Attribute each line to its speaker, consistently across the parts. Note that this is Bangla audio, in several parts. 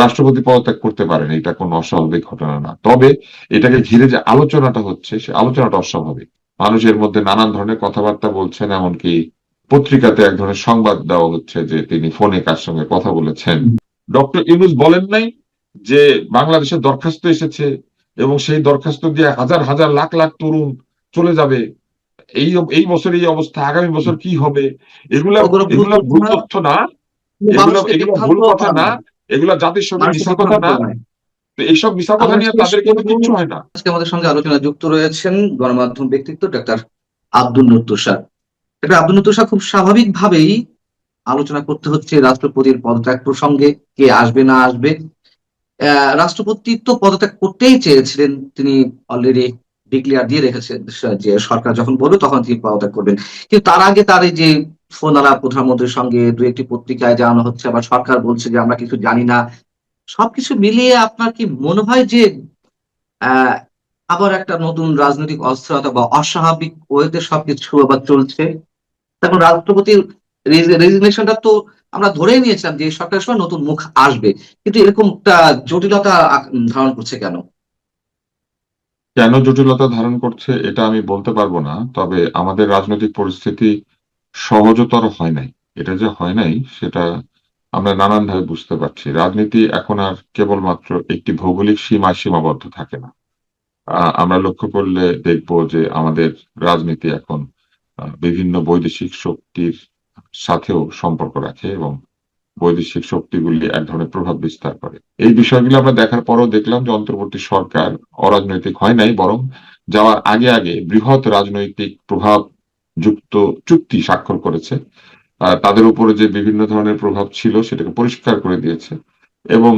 Speaker 1: রাষ্ট্রপতি পদত্যাগ করতে পারেন, এটা কোনো অস্বাভাবিক ঘটনা না। তবে এটাকে ঘিরে যে আলোচনাটা হচ্ছে, সে আলোচনাটা অস্বাভাবিক। মানুষের মধ্যে নানান ধরনের কথাবার্তা বলছেন, এমনকি পত্রিকাতে এক ধরনের সংবাদ দেওয়া হচ্ছে যে তিনি ফোনে কার সঙ্গে কথা বলেছেন। ডক্টর ইউনূস বলেন নাই যে বাংলাদেশের দরখাস্ত এসেছে এবং সেই দরখাস্ত দিয়ে হাজার হাজার লাখ লাখ তরুণ চলে যাবে, এই এই বছর এই অবস্থা, আগামী বছর কি হবে। এগুলা
Speaker 2: ওগুলো ভুল
Speaker 1: এগুলা
Speaker 2: তথ্য
Speaker 1: ভুল
Speaker 2: না,
Speaker 1: তথ্য না, এগুলা
Speaker 2: মানুষকে
Speaker 1: এগুলা ভুল
Speaker 2: বিভ্রান্ত
Speaker 1: কথা
Speaker 2: করা
Speaker 1: না,
Speaker 2: নয়,
Speaker 1: এগুলা জাতিসংঘের
Speaker 2: মানুষকে
Speaker 1: মিথ্যা কথা
Speaker 2: বিভ্রান্ত
Speaker 1: না।
Speaker 2: করা নয়।
Speaker 1: তো এইসব মিথ্যা কথা
Speaker 2: আমরা
Speaker 1: নিয়ে
Speaker 2: শেষ
Speaker 1: তাদের কিন্তু
Speaker 2: করব।
Speaker 1: কিচ্ছু হয় না।
Speaker 2: আজকে আমাদের সঙ্গে আলোচনায় যুক্ত রয়েছেন গণমাধ্যম ব্যক্তিত্ব ডাক্তার আব্দুল নূর তুষার। ডাক্তার আব্দুল নূর তুষার, খুব স্বাভাবিকভাবেই আলোচনা করতে হচ্ছে রাষ্ট্রপতির পদত্যাগ প্রসঙ্গে, কে আসবে না আসবে। রাষ্ট্রপতি তো পদত্যাগ করতেই চেয়েছিলেন, তিনি অলরেডি ডিক্লেয়ার দিয়ে রেখেছেন যে সরকার যখন বলবে তখন তিনি পদত্যাগ করবেন। কিন্তু তার আগে তার এই যে ফোন আলাপ প্রধানমন্ত্রীর সঙ্গে, দু একটি পত্রিকায় জানানো হচ্ছে, আবার সরকার বলছে যে আমরা কিছু জানি না। সবকিছু মিলিয়ে আপনার কি মনে হয় যে আহ আবার একটা নতুন রাজনৈতিক অস্থিরতা বা অস্বাভাবিক ওয়েতে সবকিছু আবার চলছে? এখন রাষ্ট্রপতির রেজিগনেশনটা তো আমরা ধরেই নিয়েছিলাম যে এই সরকারের সময় নতুন মুখ আসবে, কিন্তু এরকম একটা জটিলতা ধারণ করছে কেন?
Speaker 1: কেন জটিলতা ধারণ করছে এটা আমি বলতে পারবো না, তবে আমাদের রাজনৈতিক পরিস্থিতি সহজতর হয় নাই। এটা যে হয় নাই সেটা আমরা নানান ভাবে বুঝতে পারছি। রাজনীতি এখন আর কেবলমাত্র একটি ভৌগোলিক সীমায় সীমাবদ্ধ থাকে না। আমরা লক্ষ্য করলে দেখব যে আমাদের রাজনীতি এখন বিভিন্ন বৈদেশিক শক্তির সাথেও সম্পর্ক রাখে এবং বৈদেশিক শক্তিগুলি এক ধরনের প্রভাব বিস্তার করে। এই বিষয়গুলো আমরা দেখার পরও দেখলাম যে অন্তর্বর্তী সরকার অরাজনৈতিক হয় নাই, বরং যাওয়ার আগে আগে বৃহৎ রাজনৈতিক প্রভাব যুক্ত চুক্তি স্বাক্ষর করেছে। তাদের উপরে যে বিভিন্ন ধরনের প্রভাব ছিল সেটাকে পরিষ্কার করে দিয়েছে। এবং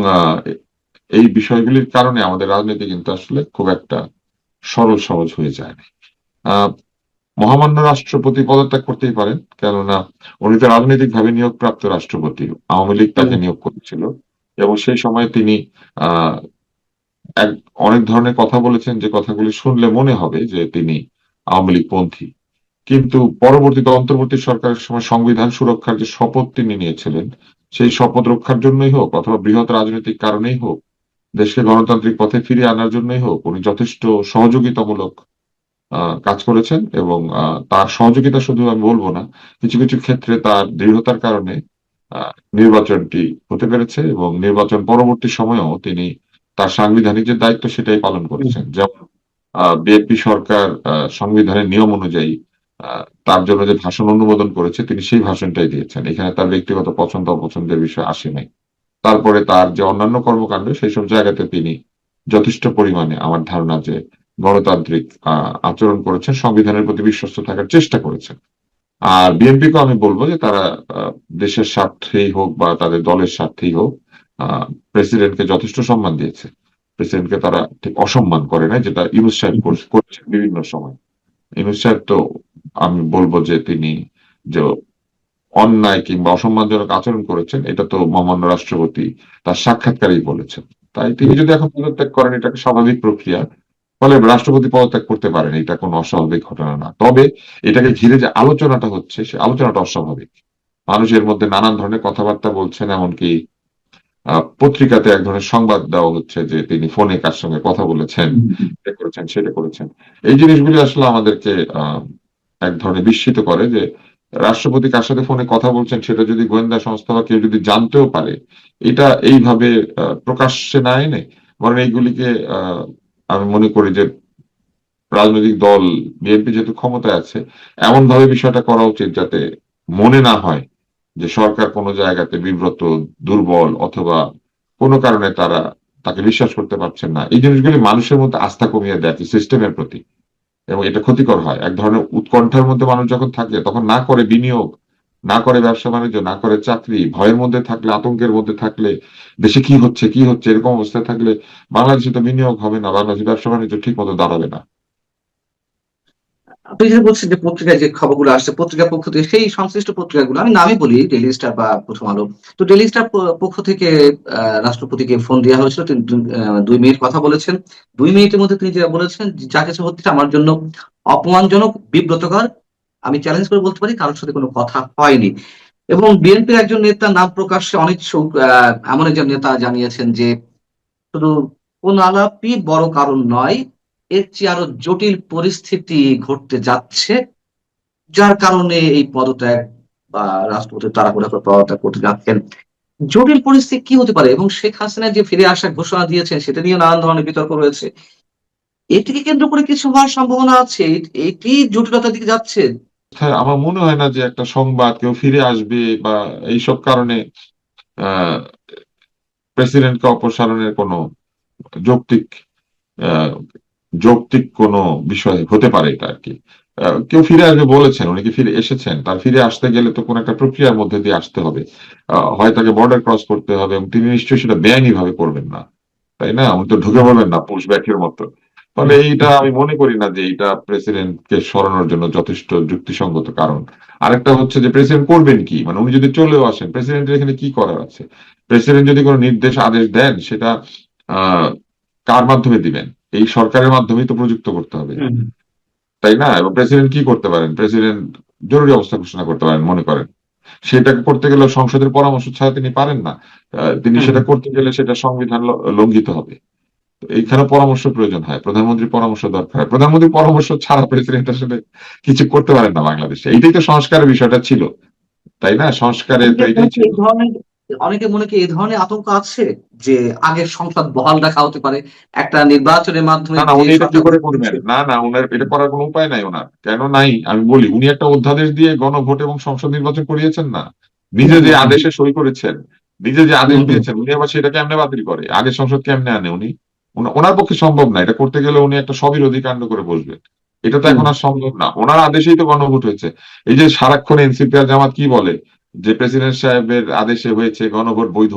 Speaker 1: এই বিষয়গুলির কারণে আমাদের রাজনীতি কিন্তু আসলে খুব একটা সরল সহজ হয়ে যায় না। আহ মহামান্য রাষ্ট্রপতি পদত্যাগ করতেই পারেন, কেননা উনি তো রাজনৈতিকভাবে নিয়োগপ্রাপ্ত রাষ্ট্রপতি। আওয়ামী লীগ
Speaker 2: হুম।
Speaker 1: তাকে নিয়োগ করেছিল এবং সেই সময় তিনি আহ এক অনেক ধরনের কথা বলেছেন, যে কথাগুলি শুনলে মনে হবে যে তিনি আওয়ামী লীগ পন্থী। কিন্তু পরবর্তীতে অন্তর্বর্তী সরকারের সময় সংবিধান সুরক্ষার যে শপথ তিনি নিয়েছিলেন, সেই শপথ রক্ষার জন্যই হোক অথবা বৃহৎ রাজনৈতিক কারণেই হোক, দেশকে গণতান্ত্রিক পথে ফিরিয়ে আনার জন্যই হোক, উনি যথেষ্ট সহযোগিতামূলক কাজ করেছেন। এবং তার সহযোগিতা শুধু আমি বলবো না, কিছু কিছু ক্ষেত্রে তার দৃঢ়তার কারণে নির্বাচনটি হতে পেরেছে এবং নির্বাচন পরবর্তী সময়েও তিনি তার সাংবিধানিক যে দায়িত্ব সেটাই পালন
Speaker 2: হুম।
Speaker 1: করেছেন। যেমন বিএনপি সরকার সংবিধানের নিয়ম অনুযায়ী তার জন্য যে ভাষণ অনুমোদন করেছে, তিনি সেই ভাষণটাই দিয়েছেন। এখানে তার ব্যক্তিগত পছন্দ অপছন্দের বিষয় আসে নাই। তারপরে তার যে অন্যান্য কর্মকাণ্ড, সেই সব জায়গাতে তিনি যথেষ্ট পরিমাণে আমার ধারণা যে গণতান্ত্রিক আচরণ করেছেন, সংবিধানের প্রতি বিশ্বস্ত থাকার চেষ্টা করেছেন। আর বিএনপিকে আমি বলবো যে তারা দেশের স্বার্থেই হোক বা তাদের দলের স্বার্থেই হোক প্রেসিডেন্টকে যথেষ্ট সম্মান দিয়েছে। প্রেসিডেন্টকে তারা ঠিক অসম্মান করে নাই, যেটা ইউনূস সাহেব করছেন বিভিন্ন সময়। ইউনূস সাহেব তো আমি বলবো যে তিনি যে অন্যায় কিংবা অসম্মানজনক আচরণ করেছেন, এটা তো মহামান্য রাষ্ট্রপতি তার সাক্ষাৎকারেই বলেছেন। তাই তিনি যদি এখন পদত্যাগ করেন, এটাকে স্বাভাবিক প্রক্রিয়া। ফলে রাষ্ট্রপতি পদত্যাগ করতে পারেন, এটা কোনো অস্বাভাবিক ঘটনা না। তবে এটাকে ঘিরে যে আলোচনাটা হচ্ছে, সে আলোচনাটা অস্বাভাবিক। মানুষের মধ্যে নানান ধরনের কথাবার্তা বলছেন, এমনকি পত্রিকাতে এক ধরনের সংবাদ দেওয়া হচ্ছে যে তিনি ফোনে কার সঙ্গে কথা বলেছেন, এটা করেছেন সেটা করেছেন। এই জিনিসগুলি আসলে আমাদেরকে এক ধরনের বিস্মিত করে যে রাষ্ট্রপতি কার সাথে ফোনে কথা বলছেন সেটা যদি গোয়েন্দা সংস্থা বা কেউ যদি জানতেও পারে, এটা এইভাবে প্রকাশ্যে না এনে বরং এইগুলিকে আমি মনে করি যে রাজনৈতিক দল বিএনপি যেহেতু ক্ষমতায় আছে, এমন ভাবে বিষয়টা করা উচিত যাতে মনে না হয় যে সরকার কোনো জায়গাতে বিব্রত, দুর্বল অথবা কোনো কারণে তারা তাকে বিশ্বাস করতে পারছেন না। এই জিনিসগুলি মানুষের মধ্যে আস্থা কমিয়ে দেয় সিস্টেমের প্রতি, এবং এটা ক্ষতিকর হয়। এক ধরনের উৎকণ্ঠার মধ্যে মানুষ যখন থাকে, তখন না করে বিনিয়োগ, না করে ব্যবসা বাণিজ্য, না করে চাকরি, ভয়ের মধ্যে থাকলে, আতঙ্কের মধ্যে থাকলে, দেশে কি হচ্ছে কি হচ্ছে এরকম অবস্থায় থাকলে বাংলাদেশে তো বিনিয়োগ হবে না, বাংলাদেশে ব্যবসা বাণিজ্য ঠিক মতো দাঁড়াবে না।
Speaker 2: আপনি যে বলছেন যে পত্রিকায় যে খবরগুলো আসছে পত্রিকার পক্ষ থেকে, সেই সংশ্লিষ্ট পত্রিকাগুলো আমি নামই বলি, ডেইলি স্টার বা প্রথম আলো। তো ডেইলি স্টার পক্ষ থেকে রাষ্ট্রপতিকে ফোন দেওয়া হয়েছিল, তিনি 2 মিনিট কথা বলেছেন। 2 মিনিটের মধ্যে তিনি যেটা বলেছেন যে যা কিছু হচ্ছে আমার জন্য অপমানজনক, বিব্রতকর। আমি চ্যালেঞ্জ করে বলতে পারি কারোর সাথে কোনো কথা হয়নি। এবং বিএনপির একজন নেতা নাম প্রকাশ্যে অনিচ্ছুক এমন একজন নেতা জানিয়েছেন যে শুধু কোন আলাপই বড় কারণ নয়, এর চেয়ে আরো জটিল পরিস্থিতি ঘটতে যাচ্ছে, যার কারণে এই পদত্যাগ বা রাষ্ট্রপতি তাড়াহুড়া করে পদত্যাগ করতে যাচ্ছেন। জটিল পরিস্থিতি কি হতে পারে? এবং শেখ হাসিনা যে ফিরে আসার ঘোষণা দিয়েছেন সেটা নিয়ে নানান ধরনের বিতর্ক রয়েছে। এটিকে কেন্দ্র করে কিছু হওয়ার সম্ভাবনা আছে? এটি জটিলতার দিকে যাচ্ছে?
Speaker 1: হ্যাঁ, আমার মনে হয় না যে একটা সংবাদ কেউ ফিরে আসবে বা এইসব কারণে আহ প্রেসিডেন্টকে অপসারণের কোনো যৌক্তিক আহ, যৌক্তিক কোনো বিষয় হতে পারে এটা আর কি। কেউ ফিরে আসবে বলেছেন, উনি কি ফিরে এসেছেন? তার ফিরে আসতে গেলে তো কোন একটা প্রক্রিয়ার মধ্যে দিয়ে আসতে হবে। হয় তাকে বর্ডার ক্রস করতে হবে, এবং তিনি নিশ্চয়ই সেটা বেআইনি ভাবে করবেন না, তাই না? উনি তো ঢুকে পড়বেন না পুশ ব্যাকের মতো। ফলে এইটা আমি মনে করি না যে এটা প্রেসিডেন্টকে সরানোর জন্য যথেষ্ট যুক্তিসঙ্গত কারণ। আরেকটা হচ্ছে যে প্রেসিডেন্ট করবেন কি, মানে উনি যদি চলেও আসেন, প্রেসিডেন্টের এখানে কি করার আছে? প্রেসিডেন্ট যদি কোনো নির্দেশ আদেশ দেন, সেটা আহ কার মাধ্যমে দিবেন? এই সরকারের মাধ্যমেই তো প্রযুক্ত করতে হবে,
Speaker 2: হুম,
Speaker 1: তাই না? এবং প্রেসিডেন্ট কি করতে পারেন? প্রেসিডেন্ট জরুরি অবস্থা ঘোষণা করতে পারেন মনে করেন। সেটা করতে গেলে সংসদের পরামর্শ ছাড়া তিনি পারেন না। তিনি
Speaker 2: হুম,
Speaker 1: সেটা করতে গেলে সেটা সংবিধান লঙ্ঘিত হবে। তো এইখানে পরামর্শ প্রয়োজন হয়, প্রধানমন্ত্রীর পরামর্শ দরকার হয়। প্রধানমন্ত্রীর পরামর্শ ছাড়া প্রেসিডেন্ট আসলে কিছু করতে পারেন না বাংলাদেশে। এইটাই তো সংস্কারের বিষয়টা ছিল, তাই না? সংস্কারের তো
Speaker 2: অনেকের মনে
Speaker 1: এটাই
Speaker 2: কি
Speaker 1: ছিল।
Speaker 2: এই ধরনের অনেকের মনে কি এই ধরনের আতঙ্ক আছে যে আগের সংসদ বহাল রাখা হতে পারে, একটা নির্বাচনের মাধ্যমে
Speaker 1: না না,
Speaker 2: যে
Speaker 1: উনি এটা কি
Speaker 2: সরকার
Speaker 1: করে
Speaker 2: গঠন
Speaker 1: করবেন?
Speaker 2: হচ্ছে?
Speaker 1: না না, উনার এটা করার কোনো উপায় নাই ওনার। কেন নাই আমি বলি, উনি একটা অধ্যাদেশ দিয়ে গণভোট এবং সংসদ নির্বাচন করিয়েছেন না?
Speaker 2: হুম,
Speaker 1: নিজে যে
Speaker 2: হুম, হুম,
Speaker 1: আদেশে সই করেছেন, নিজে যে আদেশ
Speaker 2: হুম, হুম,
Speaker 1: দিয়েছেন, উনি আবার সেটা কেমনে বাতিল করে? আগের সংসদ কেমনে আনে উনি? ওনার পক্ষে সম্ভব না। এটা করতে গেলে উনি একটা স্ববিরোধী কাণ্ড করে বসবেন। এটা তো
Speaker 2: হুম।
Speaker 1: এখন আর সম্ভব না। ওনার আদেশেই তো গণভোট হয়েছে। এই যে সারাক্ষণ এনসিপি আর জামাত কি বলে যে প্রেসিডেন্ট সাহেবের আদেশে হয়েছে, গণভোট বৈধ।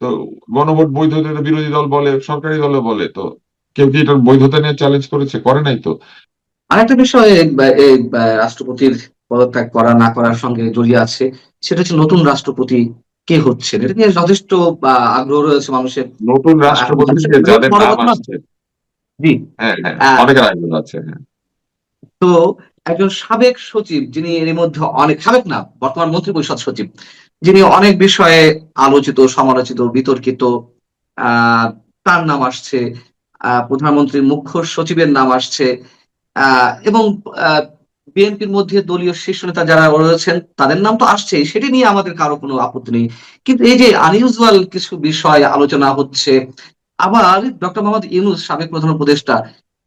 Speaker 1: তো গণভোট বৈধ তো বিরোধী দল বলে, সরকারি দলও বলে। তো কেউ কি এটার বৈধতা নিয়ে চ্যালেঞ্জ করেছে? করে নাই তো।
Speaker 2: আরেকটা বিষয় রাষ্ট্রপতির পদত্যাগ করা না করার সঙ্গে জড়িয়ে আছে, সেটা হচ্ছে নতুন রাষ্ট্রপতি কে হচ্ছেন। এটা নিয়ে যথেষ্ট আগ্রহ রয়েছে মানুষের।
Speaker 1: নতুন
Speaker 2: এখন
Speaker 1: রাষ্ট্রপতি
Speaker 2: মানুষের
Speaker 1: থেকে
Speaker 2: বেশ
Speaker 1: যাদের
Speaker 2: বড়
Speaker 1: নাম
Speaker 2: কথা না?
Speaker 1: আসছে,
Speaker 2: জি।
Speaker 1: হ্যাঁ হ্যাঁ,
Speaker 2: আহ,
Speaker 1: অনেকের আগ্রহ আছে, হ্যাঁ।
Speaker 2: তো একজন সাবেক সচিব, যিনি এর মধ্যে অনেক সাবেক না, বর্তমান মন্ত্রিপরিষদ সচিব, যিনি অনেক বিষয়ে আলোচিত, সমালোচিত, বিতর্কিত, আহ তার নাম আসছে। প্রধানমন্ত্রীর মুখ্য সচিবের নাম আসছে। এবং বিএনপির মধ্যে দলীয় শীর্ষ নেতা যারা রয়েছেন তাদের নাম তো আসছেই, সেটি নিয়ে আমাদের কারো কোনো আপত্তি নেই। কিন্তু এই যে আনইউজুয়াল কিছু বিষয় আলোচনা হচ্ছে, আবার ডক্টর মোহাম্মদ ইউনূস সাবেক প্রধান উপদেষ্টা,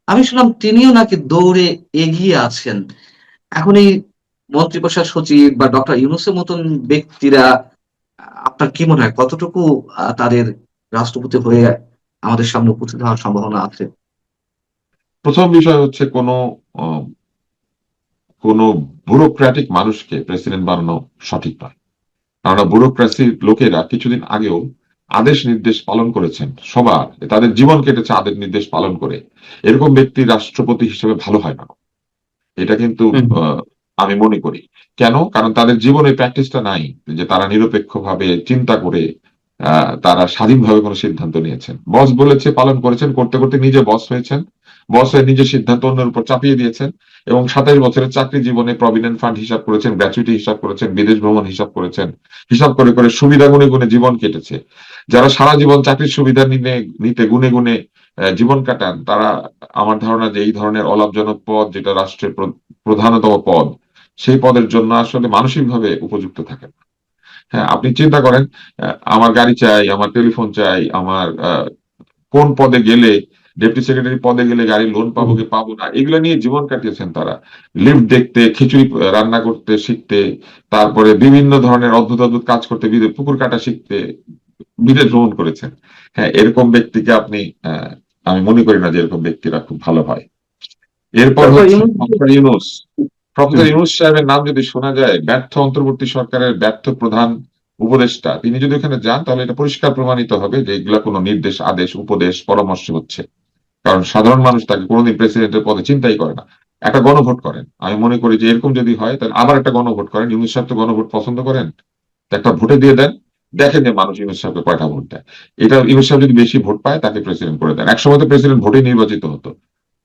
Speaker 2: আমি শুনলাম তিনিও নাকি দৌড়ে এগিয়ে আছেন। এখন এই মন্ত্রিপরিষদ সচিব বা ডক্টর ইউনূসের মতন ব্যক্তিরা, আপনার কি মনে হয় কতটুকু তাদের রাষ্ট্রপতি হয়ে আমাদের সামনে উপস্থিত হওয়ার সম্ভাবনা আছে?
Speaker 1: প্রথম বিষয় হচ্ছে আহ, কোনো ব্যুরোক্র্যাটিক মানুষকে প্রেসিডেন্ট বানানো সঠিক নয়। কেননা ব্যুরোক্রেসির লোকেরা কিছুদিন আগেও আদেশ নির্দেশ পালন করেছেন সবার, তাদের জীবন কেটেছে আদেশ নির্দেশ পালন করে। এরকম ব্যক্তি রাষ্ট্রপতি হিসেবে ভালো হয় না। এটা কিন্তু
Speaker 2: হুম,
Speaker 1: আহ, আমি মনে করি। কেন? কারণ তাদের জীবনে প্র্যাকটিসটা নাই যে তারা নিরপেক্ষভাবে চিন্তা করে তারা স্বাধীনভাবে কোনো সিদ্ধান্ত নিয়েছেন। বস বলেছে পালন করেছেন, করতে করতে নিজে বস হয়েছেন। বস হয়ে নিজের সিদ্ধান্ত অন্যের উপর চাপিয়ে দিয়েছেন। এবং 27 বছরের চাকরি জীবনে প্রভিডেন্ট ফান্ড হিসাব করেছেন, গ্র্যাচুইটি হিসাব করেছেন, বিদেশ ভ্রমণ হিসাব করেছেন। হিসাব করে করে সুবিধা গুনে গুনে জীবন কেটেছে। যারা সারা জীবন চাকরির সুবিধা নিতে গুনে গুনে জীবন কাটান, তারা, আমার ধারণা যে এই ধরনের অলাভজনক পদ, যেটা রাষ্ট্রের প্রধানতম পদ, সেই পদের জন্য আসলে মানসিকভাবে উপযুক্ত থাকেন না। হ্যাঁ, আপনি চিন্তা করেন, আমার গাড়ি চাই, আমার টেলিফোন চাই, আমার কোন পদে গেলে, ডেপুটি সেক্রেটারি পদে গেলে গাড়ি লোন পাবো
Speaker 2: হুম।
Speaker 1: কি পাবো না, এগুলো নিয়ে জীবন কাটিয়েছেন তারা। লিফট দেখতে, খিচুড়ি রান্না করতে শিখতে, তারপরে বিভিন্ন ধরনের অদ্ভুত অদ্ভুত কাজ করতে, পুকুর কাটা শিখতে বিদেশ ভ্রমণ করেছেন। হ্যাঁ, এরকম ব্যক্তিকে আপনি, আমি মনে করি না যে এরকম ব্যক্তিরা খুব ভালো হয়। এরপর
Speaker 2: ডক্টর
Speaker 1: হচ্ছে
Speaker 2: ইউনূস।
Speaker 1: প্রফেসর ইউনূস। প্রফেসর
Speaker 2: হুম,
Speaker 1: ইউনূস সাহেবের নাম যদি শোনা যায়, ব্যর্থ অন্তর্বর্তী সরকারের ব্যর্থ প্রধান উপদেষ্টা, তিনি যদি ওখানে যান তাহলে এটা পরিষ্কার প্রমাণিত হবে যে এগুলা কোনো নির্দেশ, আদেশ, উপদেশ, পরামর্শ হচ্ছে। কারণ সাধারণ মানুষ তাকে কোনোদিন প্রেসিডেন্টের পদে চিন্তাই করে না। একটা গণভোট করেন, আমি মনে করি যে এরকম যদি হয় তাহলে আবার একটা গণভোট করেন। ইউনূস সাহেব তো গণভোট পছন্দ করেন, তো একটা ভোটে দিয়ে দেন, দেখেন যে মানুষ ইউনূস সাহেবকে কয়টা ভোট দেয়। এটা ইউনূস সাহেব যদি বেশি ভোট পায় তাকে প্রেসিডেন্ট করে দেন। একসময় তো প্রেসিডেন্ট ভোটে নির্বাচিত হতো।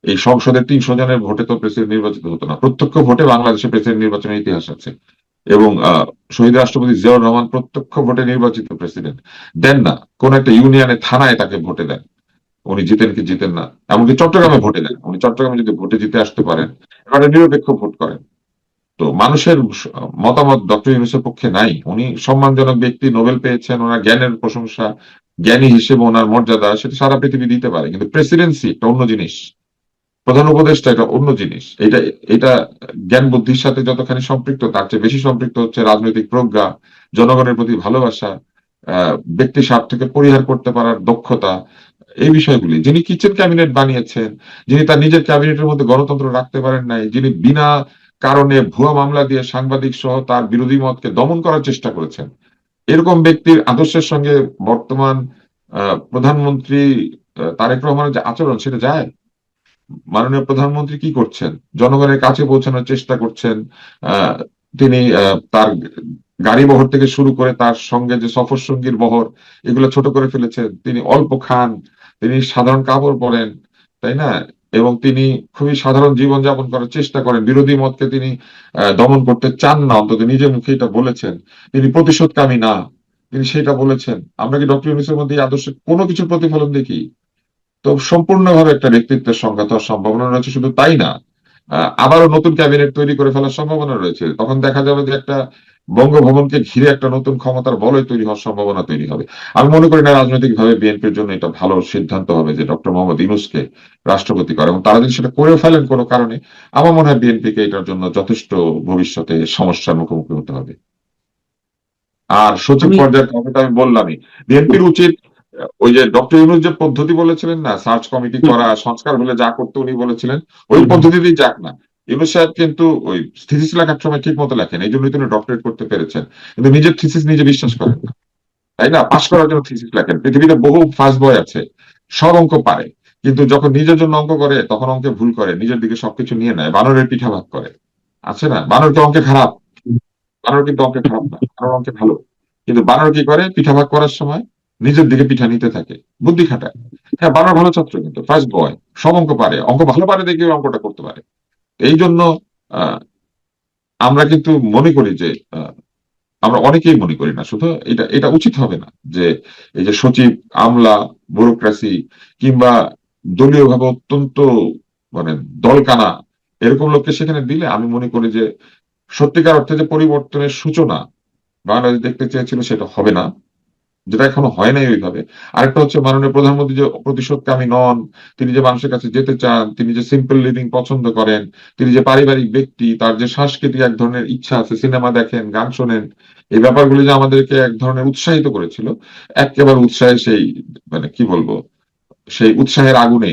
Speaker 1: এই সংসদের 300 জনের ভোটে তো প্রেসিডেন্ট নির্বাচিত হতো না, প্রত্যক্ষ ভোটে বাংলাদেশে প্রেসিডেন্ট নির্বাচনের ইতিহাস আছে। এবং শহীদ রাষ্ট্রপতি জিয়াউর রহমান প্রত্যক্ষ ভোটে নির্বাচিত প্রেসিডেন্ট। দেন না, কোন একটা ইউনিয়নে থানায় তাকে ভোটে দেন, উনি জিতেন কি জিতেন না। এমনকি চট্টগ্রামে ভোটে দেন, উনি চট্টগ্রামে যদি ভোটে জিতে আসতে পারেন, এবারে নিরপেক্ষ ভোট করেন। তো মানুষের মতামত ডক্টর ইউনূসের পক্ষে নাই। উনি সম্মানজনক ব্যক্তি, নোবেল পেয়েছেন, ওনার জ্ঞানের প্রশংসা, জ্ঞানী হিসেবে ওনার মর্যাদা সেটা সারা পৃথিবী দিতে পারে, কিন্তু প্রেসিডেন্সি একটা অন্য জিনিস, প্রধান উপদেষ্টা এটা অন্য জিনিস। এটা এটা জ্ঞান বুদ্ধির সাথে যতখানি সম্পৃক্ত, তার চেয়ে বেশি সম্পৃক্ত হচ্ছে রাজনৈতিক প্রজ্ঞা, জনগণের প্রতি ভালোবাসা, ব্যক্তি স্বার্থকে পরিহার করতে পারার দক্ষতা, এই বিষয়গুলি। যিনি কিচেন ক্যাবিনেট বানিয়েছেন, যিনি তার নিজের ক্যাবিনেটের মধ্যে গণতন্ত্র রাখতে পারেন নাই, যিনি বিনা কারণে ভুয়া মামলা দিয়ে সাংবাদিক সহ তার বিরোধী মতকে দমন করার চেষ্টা করেছেন, এরকম ব্যক্তির আদর্শের সঙ্গে বর্তমান প্রধানমন্ত্রী তারেক রহমানের যে আচরণ সেটা যায়? মাননীয় প্রধানমন্ত্রী কি করছেন? জনগণের কাছে পৌঁছানোর চেষ্টা করছেন। আহ, তিনি তার গাড়ি বহর থেকে শুরু করে তার সঙ্গে যে সফর সঙ্গীর বহর, এগুলো ছোট করে ফেলেছেন। তিনি অল্প খান, তিনি সাধারণ কাপড় পরেন, তাই না? এবং তিনি খুবই সাধারণ জীবন যাপন করার চেষ্টা করেন। বিরোধী মতকে তিনি দমন করতে চান না, অন্তত নিজের মুখে এটা বলেছেন। তিনি প্রতিশোধকামী না, তিনি সেটা বলেছেন। আমরা কি ডক্টর ইউনূসের মধ্যে এই আদর্শে কোনো কিছুর প্রতিফলন দেখি? তো সম্পূর্ণভাবে একটা ব্যক্তিত্বের সংঘাত হওয়ার সম্ভাবনা রয়েছে। শুধু তাই না, আবারও নতুন ক্যাবিনেট তৈরি করে ফেলার সম্ভাবনা রয়েছে। তখন দেখা যাবে যে একটা বঙ্গভবনকে ঘিরে একটা নতুন ক্ষমতার বলয় তৈরি হওয়ার সম্ভাবনা তৈরি হবে। আমি মনে করি না রাজনৈতিক ভাবে বিএনপির জন্য এটা ভালো সিদ্ধান্ত হবে যে ডক্টর মোহাম্মদ ইউনূসকে রাষ্ট্রপতি করে, এবং তারা যদি সেটা করে ফেলেন কোনো কারণে, আমার মনে হয় বিএনপিকে এটার জন্য যথেষ্ট ভবিষ্যতে সমস্যার মুখোমুখি হতে হবে। আর সচিব
Speaker 2: আমি
Speaker 1: পর্যায়ের কথাটা আমি বললামই, বিএনপির উচিত ওই যে ডক্টর ইউনূস যে পদ্ধতি বলেছিলেন না, সার্চ কমিটি
Speaker 2: হুম,
Speaker 1: করা, সংস্কার হলে যা করতে উনি বলেছিলেন, ওই
Speaker 2: হুম, হুম।
Speaker 1: পদ্ধতিতেই যাক না। ইউনূস সাহেব কিন্তু ওই থিসিস লেখার সময় ঠিক মতো লেখেন, এই জন্যই তিনি ডক্টরেট করতে পেরেছেন, কিন্তু নিজের থিসিস নিজে বিশ্বাস করেন না, তাই না? পাশ করার জন্য থিসিস লেখেন। পৃথিবীতে বহু ফার্স্ট বয় আছে, সব অঙ্ক পারে, কিন্তু যখন নিজের জন্য অঙ্ক করে তখন অঙ্কে ভুল করে, নিজের দিকে সবকিছু নিয়ে নেয়, বানরের পিঠা ভাগ করে। আছে না, বানর কি অঙ্কে খারাপ? বানর কিন্তু অঙ্কে খারাপ না, বানর অঙ্কে ভালো। কিন্তু বানর কি করে, পিঠা ভাগ করার সময় নিজের দিকে পিঠা নিতে থাকে, বুদ্ধি খাটায়। হ্যাঁ, বানর ভালো ছাত্র, কিন্তু ফার্স্ট বয়, সব অঙ্ক পারে, অঙ্ক ভালো পারে দেখে ওই অঙ্কটা করতে পারে। এই জন্য আহ, আমরা কিন্তু মনে করি যে আমরা অনেকেই মনে করি না, শুধু এটা এটা উচিত হবে না যে এই যে সচিব, আমলা, ব্যুরোক্রেসি, কিংবা দলীয় ভাবে অত্যন্ত মানে দলকানা এরকম লোককে সেখানে দিলে আমি মনে করি যে সত্যিকার অর্থে যে পরিবর্তনের সূচনা বাংলাদেশ দেখতে চেয়েছিল সেটা হবে না, যেটা এখনো হয় নাই ওইভাবে। আরেকটা হচ্ছে মাননীয় প্রধানমন্ত্রী যে প্রতিশোধকামী নন, তিনি যে মানুষের কাছে যেতে চান, তিনি যে সিম্পল লিভিং পছন্দ করেন, তিনি যে পারিবারিক ব্যক্তি, তার যে সাংস্কৃতিক এক ধরনের ইচ্ছা আছে, সিনেমা দেখেন, গান শোনেন, এই ব্যাপারগুলি যে আমাদেরকে এক ধরনের উৎসাহিত করেছিল, একেবারে উৎসাহে সেই মানে কি বলবো, সেই উৎসাহের আগুনে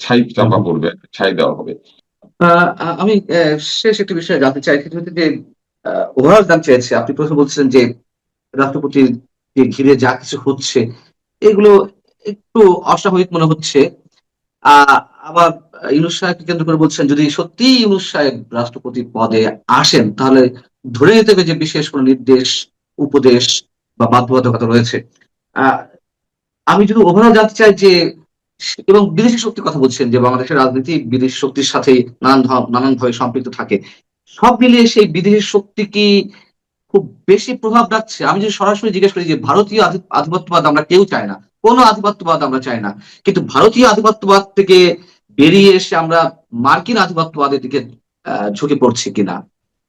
Speaker 1: ছাই
Speaker 2: হুম।
Speaker 1: চাপা পড়বে, ছাই দেওয়া হবে।
Speaker 2: আমি শেষ একটি বিষয়ে জানতে চাই, সেটি হচ্ছে যে ওভারঅল জানতে চাইছি। আপনি প্রথমে বলছিলেন যে রাষ্ট্রপতির যে ঘিরে যা কিছু হচ্ছে এগুলো একটু অস্বাভাবিক মনে হচ্ছে। আহ আবার ইউনূস সাহেবকে কেন্দ্র করে বলছেন যদি সত্যি ইউনূস সাহেব রাষ্ট্রপতি পদে আসেন তাহলে ধরে নিতে হবে যে বিশেষ কোনো নির্দেশ, উপদেশ বা বাধ্যবাধকতা রয়েছে। আহ আমি যদি ওভারঅল জানতে চাই যে এবং বিদেশি শক্তির কথা বলছেন যে বাংলাদেশের রাজনীতি বিদেশি শক্তির সাথে নানান ভাবে সম্পৃক্ত থাকে। সব মিলিয়ে সেই বিদেশি শক্তি কি খুব বেশি প্রভাব রাখছে? আমি যদি সরাসরি জিজ্ঞেস করি যে ভারতীয় আধিপত্যবাদ আমরা কেউ চাই না, কোনো আধিপত্যবাদ আমরা চাই না, কিন্তু ভারতীয় আধিপত্যবাদ থেকে বেরিয়ে এসে আমরা মার্কিন আধিপত্যবাদের দিকে ঝুঁকে পড়ছি কিনা।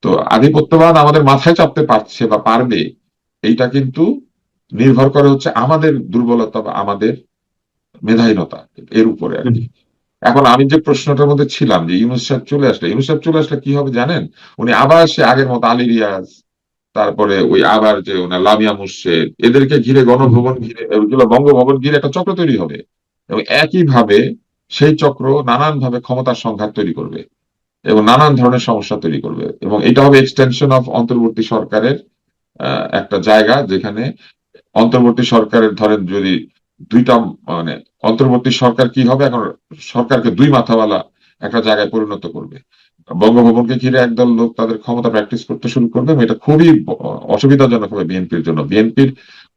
Speaker 1: তো আধিপত্যবাদ আমাদের মাথায় চাপতে পারছে বা পারবে, এইটা কিন্তু নির্ভর করে হচ্ছে আমাদের দুর্বলতা বা আমাদের মেধাহীনতা, এর উপরে আর
Speaker 2: হুম,
Speaker 1: কি। এখন আমি যে প্রশ্নটার মধ্যে ছিলাম যে ইউনূস সাহেব চলে আসলে, ইউনূস সাহেব চলে আসলে কি হবে জানেন? উনি আবার সে আগের মতো আলী রিয়াজ, তারপরে ওই আবার যে ওনার লামিয়া মুর্শেদ, এদেরকে ঘিরে
Speaker 2: হুম,
Speaker 1: গণভবন ঘিরে, ওইগুলো বঙ্গভবন ঘিরে একটা চক্র তৈরি হবে, এবং একই ভাবে সেই চক্র নানান ভাবে ক্ষমতার সংঘাত তৈরি করবে এবং নানান ধরনের সমস্যা তৈরি করবে, এবং এটা হবে এক্সটেনশন অফ অন্তর্বর্তী সরকারের একটা জায়গা, যেখানে অন্তর্বর্তী সরকারের ধরেন যদি দুইটা মানে অন্তর্বর্তী সরকার কি হবে, এখন সরকারকে দুই মাথাওয়ালা একটা জায়গায় পরিণত করবে। বঙ্গভবনকে ঘিরে একদল লোক তাদের ক্ষমতা প্র্যাকটিস করতে শুরু করবে, এবং এটা খুবই অসুবিধাজনক হবে বিএনপির জন্য। বিএনপির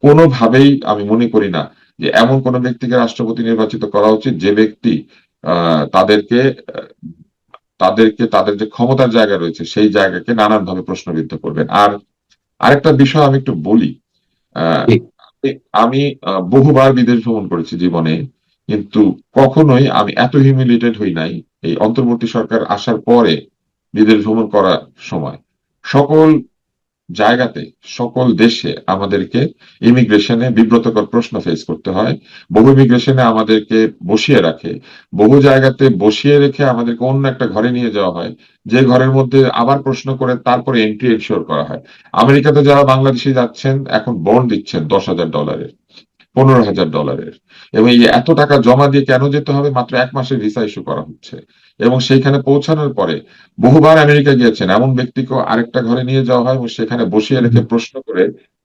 Speaker 1: কোনোভাবেই আমি মনে করি না যে এমন কোন ব্যক্তিকে রাষ্ট্রপতি নির্বাচিত করা উচিত যে ব্যক্তি তাদেরকে তাদেরকে তাদের যে ক্ষমতার জায়গা রয়েছে সেই জায়গাকে নানানভাবে প্রশ্নবিদ্ধ করবেন। আর আরেকটা বিষয় আমি একটু বলি। আহ,
Speaker 2: জি।
Speaker 1: আমি বহুবার বিদেশ ভ্রমণ করেছি জীবনে, কিন্তু কখনোই আমি এত হিউমিলিয়েটেড হই নাই এই অন্তর্বর্তী সরকার আসার পরে বিদেশ ভ্রমণ করার সময়। সকল জায়গাতে, সকল দেশে আমাদেরকে ইমিগ্রেশনে বিব্রতকর প্রশ্ন ফেস করতে হয়। বহু ইমিগ্রেশনে আমাদেরকে বসিয়ে রাখে, বহু জায়গাতে বসিয়ে রেখে আমাদেরকে অন্য একটা ঘরে নিয়ে যাওয়া হয়, যে ঘরের মধ্যে আবার প্রশ্ন করে তারপরে এন্ট্রি এনশিওর করা হয়। আমেরিকাতে যারা বাংলাদেশি যাচ্ছেন এখন বন্ড দিচ্ছেন $10,000, $15,000, এবং এই এত টাকা জমা দিয়ে কেন যেতে হবে? মাত্র 1 মাসের ভিসা ইস্যু করা হচ্ছে। এবং সেইখানে পৌঁছানোর পরে বহুবার আমেরিকা গিয়েছেন এমন ব্যক্তিকে আরেকটা ঘরে নিয়ে যাওয়া হয় এবং সেখানে বসিয়ে রেখে প্রশ্ন করে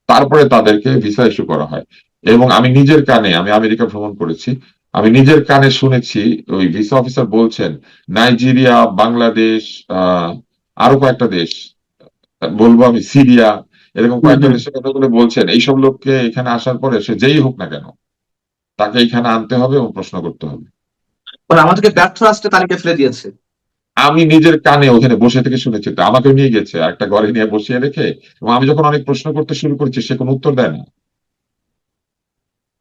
Speaker 1: তারপরে তাদেরকে ভিসা ইস্যু করা হয়। এবং আমি নিজের কানে, আমি আমেরিকা ভ্রমণ করেছি, আমি নিজের কানে শুনেছি ওই ভিসা অফিসার বলছেন নাইজেরিয়া, বাংলাদেশ, আরো কয়েকটা দেশ, বলবো আমি সিরিয়া, এরকম কয়েকটা দেশের কথাগুলো বলছেন এইসব লোককে এখানে আসার পরে সে যেই হোক না কেন তাকে এখানে আনতে হবে এবং প্রশ্ন করতে হবে।
Speaker 2: মানে আমাদেরকে ব্যর্থ রাষ্ট্রের তালিকায় ফেলে দিয়েছে।
Speaker 1: আমি নিজের কানে ওখানে বসে থেকে শুনেছি, তো আমাকেও নিয়ে গেছে আর একটা ঘরে নিয়ে বসিয়ে রেখে, এবং আমি যখন অনেক প্রশ্ন করতে শুরু করেছি সে কোনো উত্তর দেয় না,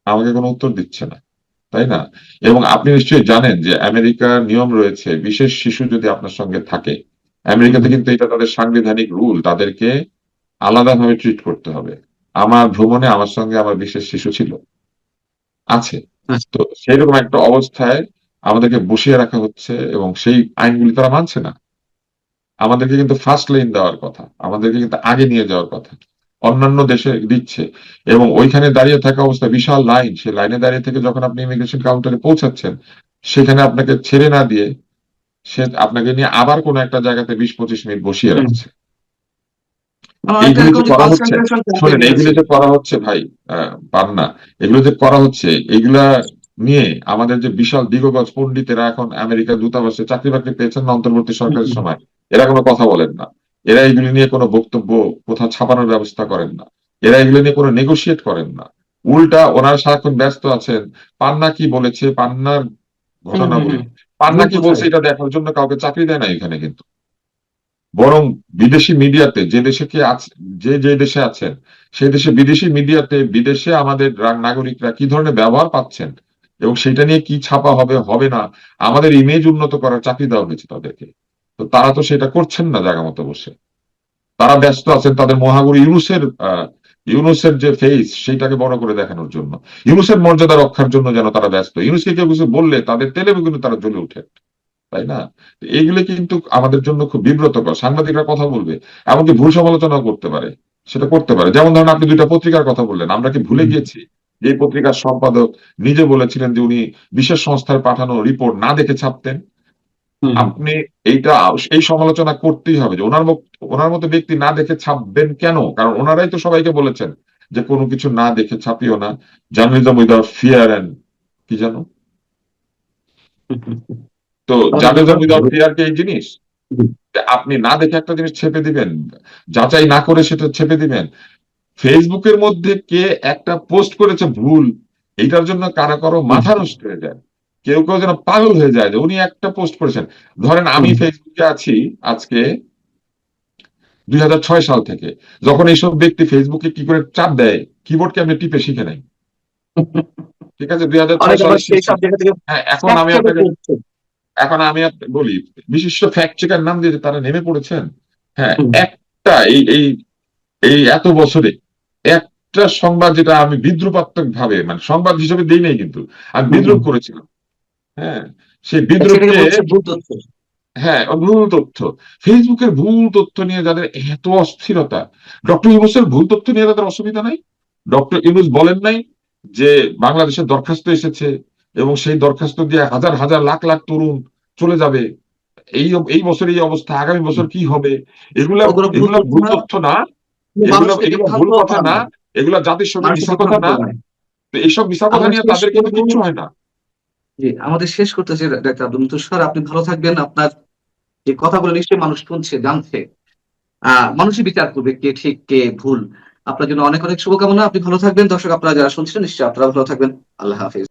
Speaker 1: আমাকে কোনো উত্তর দিচ্ছে না, তাই না? এবং আপনি নিশ্চয়ই জানেন যে আমেরিকার নিয়ম রয়েছে বিশেষ শিশু যদি আপনার সঙ্গে থাকে, আমেরিকাতে কিন্তু এটা তাদের সাংবিধানিক রুল, তাদেরকে আলাদাভাবে ট্রিট করতে হবে। আমার ভ্রমণে আমার সঙ্গে আমার বিশেষ শিশু ছিল, আছে।
Speaker 2: আচ্ছা।
Speaker 1: তো সেইরকম একটা অবস্থায় আমাদেরকে বসিয়ে রাখা হচ্ছে এবং সেই আইনগুলি তারা মানছে না। আমাদেরকে কিন্তু ফার্স্ট লেন দেওয়ার কথা, আমাদেরকে কিন্তু আগে নিয়ে যাওয়ার কথা, অন্যান্য দেশে দিচ্ছে। এবং ওইখানে দাঁড়িয়ে থাকা অবস্থা বিশাল লাইন, সেই লাইনে দাঁড়িয়ে থেকে যখন আপনি ইমিগ্রেশন কাউন্টারে পৌঁছাচ্ছেন সেখানে আপনাকে ছেড়ে না দিয়ে সে আপনাকে নিয়ে আবার কোনো একটা জায়গাতে 20-25 মিনিট বসিয়ে
Speaker 2: হুম।
Speaker 1: রাখছে।
Speaker 2: অনেকটা
Speaker 1: এইগুলি
Speaker 2: এরকম
Speaker 1: যে
Speaker 2: যে
Speaker 1: করা হচ্ছে,
Speaker 2: কনসেন্ট্রেশন ক্যাম্পে
Speaker 1: শোনেন, এইগুলি
Speaker 2: নিয়েছে।
Speaker 1: যে করা হচ্ছে ভাই, পান্না, এগুলো যে করা হচ্ছে এগুলা নিয়ে আমাদের যে বিশাল দিগগজ পণ্ডিতেরা এখন আমেরিকা দূতাবাসে চাকরি বাকরি পেয়েছেন না অন্তর্বর্তী সরকারের
Speaker 2: হুম।
Speaker 1: সময়, এরা কোনো কথা বলেন না। এরা এগুলি নিয়ে কোনো বক্তব্য কোথাও ছাপানোর ব্যবস্থা করেন না। এরা এগুলো নিয়ে কোনো নেগোশিয়েট করেন না। উল্টা ওনারা সারাক্ষণ ব্যস্ত আছেন পান্না কি বলেছে, পান্নার
Speaker 2: হুম, হুম,
Speaker 1: ঘটনাবলী,
Speaker 2: হুম।
Speaker 1: পান্না
Speaker 2: ভুল
Speaker 1: কি বলছে
Speaker 2: কোথায়?
Speaker 1: এটা দেখার জন্য কাউকে চাকরি দেয় না এখানে কিন্তু। বরং বিদেশি মিডিয়াতে যে দেশে কি আছে, যে যে দেশে আছেন সেই দেশে বিদেশি মিডিয়াতে বিদেশে আমাদের নাগরিকরা কি ধরনের ব্যবহার পাচ্ছেন এবং সেটা নিয়ে কি ছাপা হবে হবে না, আমাদের ইমেজ উন্নত করার চাকরি দেওয়া হয়েছে তাদেরকে। তো তারা তো সেটা করছেন না জায়গা মতো বসে, তারা ব্যস্ত আছেন তাদের মহাগুরু ইউনুসের যে ফেস সেটাকে বড় করে দেখানোর জন্য, ইউনুসের মর্যাদা রক্ষার জন্য যেন তারা ব্যস্ত। ইউনুসকে কেউ কিছু বললে তাদের তেলে বেগুনে তারা জ্বলে ওঠে, তাই না? তো এইগুলো কিন্তু আমাদের জন্য খুব বিব্রতকর। সাংবাদিকরা কথা বলবে, এমনকি ভুল সমালোচনাও করতে পারে, সেটা করতে পারে। যেমন ধরেন আপনি দুইটা পত্রিকার কথা বললেন, আমরা কি ভুলে
Speaker 2: হুম,
Speaker 1: গিয়েছি যে এই পত্রিকার সম্পাদক নিজে বলেছিলেন যে উনি বিশেষ সংস্থার পাঠানো রিপোর্ট না দেখে ছাপতেন?
Speaker 2: হুম, হুম।
Speaker 1: আপনি এইটা, এই সমালোচনা করতেই হবে যে ওনার মতো ব্যক্তি না দেখে ছাপবেন কেন? কারণ ওনারাই তো সবাইকে বলেছেন যে কোনো কিছু না দেখে ছাপিও না, জার্নালিজম উইদাউট ফিয়ার এন্ড কি জানো। তো
Speaker 2: তাহলে মনে
Speaker 1: জার্নালিজম
Speaker 2: হয়
Speaker 1: উইদাউট ফিয়ার কি এই জিনিস যে আপনি না দেখে একটা জিনিস ছেপে দিবেন, যাচাই না করে সেটা ছেপে দিবেন? ফেসবুকের মধ্যে কে একটা পোস্ট করেছে ভুল, এইটার জন্য কারা কারো
Speaker 2: হুম,
Speaker 1: মাথা নষ্ট হয়ে যায়, কেউ কেউ যেন পাগল হয়ে যায় যে উনি একটা পোস্ট করেছেন। ধরেন আমি
Speaker 2: হুম,
Speaker 1: ফেসবুকে আছি আজকে 2006 সাল থেকে, যখন এইসব ব্যক্তি ফেসবুকে কি করে চাপ দেয়, কিবোর্ডকে আমি টিপে শিখে নাই, ঠিক আছে, দুই হাজার ছয়
Speaker 2: অনেকে আবার
Speaker 1: সালের
Speaker 2: সেই
Speaker 1: শেষে।
Speaker 2: সব জায়গা থেকে
Speaker 1: হ্যাঁ, এখন
Speaker 2: fact
Speaker 1: আমি
Speaker 2: check ও
Speaker 1: আপনাকে,
Speaker 2: করছে।
Speaker 1: এখন আমি আপনাকে বলি, বিশিষ্ট ফ্যাক্ট চেকার নাম দিয়ে যে তারা নেমে পড়েছেন। হ্যাঁ,
Speaker 2: হুম,
Speaker 1: একটা এই এই এই এত বছরে একটা সংবাদ যেটা আমি বিদ্রুপাত্মক ভাবে, মানে সংবাদ হিসেবে দিই নাই কিন্তু আমি
Speaker 2: হুম, হুম।
Speaker 1: বিদ্রুপ করেছিলাম। হ্যাঁ, সেই
Speaker 2: সেটাকে
Speaker 1: বিদ্রুপকে,
Speaker 2: বলছে ভুল তথ্য।
Speaker 1: হ্যাঁ, ভুল তথ্য, ফেসবুকের ভুল তথ্য নিয়ে যাদের এত অস্থিরতা, ডক্টর ইউনূসের ভুল তথ্য নিয়ে তাদের অসুবিধা নাই? ডক্টর ইউনূস বলেন নাই যে বাংলাদেশের দরখাস্ত এসেছে এবং সেই দরখাস্ত দিয়ে হাজার হাজার লাখ লাখ তরুণ চলে যাবে, এই এই বছর এই অবস্থা, আগামী বছর কি হবে? এগুলা
Speaker 2: ওগুলো ভুল
Speaker 1: এগুলা
Speaker 2: তথ্য
Speaker 1: ভুল
Speaker 2: না,
Speaker 1: তথ্য না, এগুলা
Speaker 2: মানুষকে
Speaker 1: এগুলা ভুল
Speaker 2: বিভ্রান্ত
Speaker 1: কথা
Speaker 2: করা
Speaker 1: না,
Speaker 2: নয়,
Speaker 1: এগুলা জাতিসংঘের
Speaker 2: মানুষকে
Speaker 1: মিথ্যা কথা
Speaker 2: বিভ্রান্ত
Speaker 1: না।
Speaker 2: করা নয়।
Speaker 1: তো এইসব মিথ্যা কথা
Speaker 2: আমরা
Speaker 1: নিয়ে
Speaker 2: শেষ
Speaker 1: তাদের কিন্তু
Speaker 2: করবো।
Speaker 1: কিচ্ছু হয় না।
Speaker 2: জি, আমাদের শেষ করতেছি ডাক্তার আব্দুল মুতুর স্যার, আপনি ভালো থাকবেন। আপনার যে কথাগুলো নিশ্চয়ই মানুষ শুনছে, জানছে। মানুষই বিচার করবে কে ঠিক কে ভুল। আপনার জন্য অনেক অনেক শুভকামনা। আপনি ভালো থাকবেন। দর্শক আপনারা যারা শুনছিলেন নিশ্চয়ই আপনারা ভালো থাকবেন। আল্লাহ হাফেজ।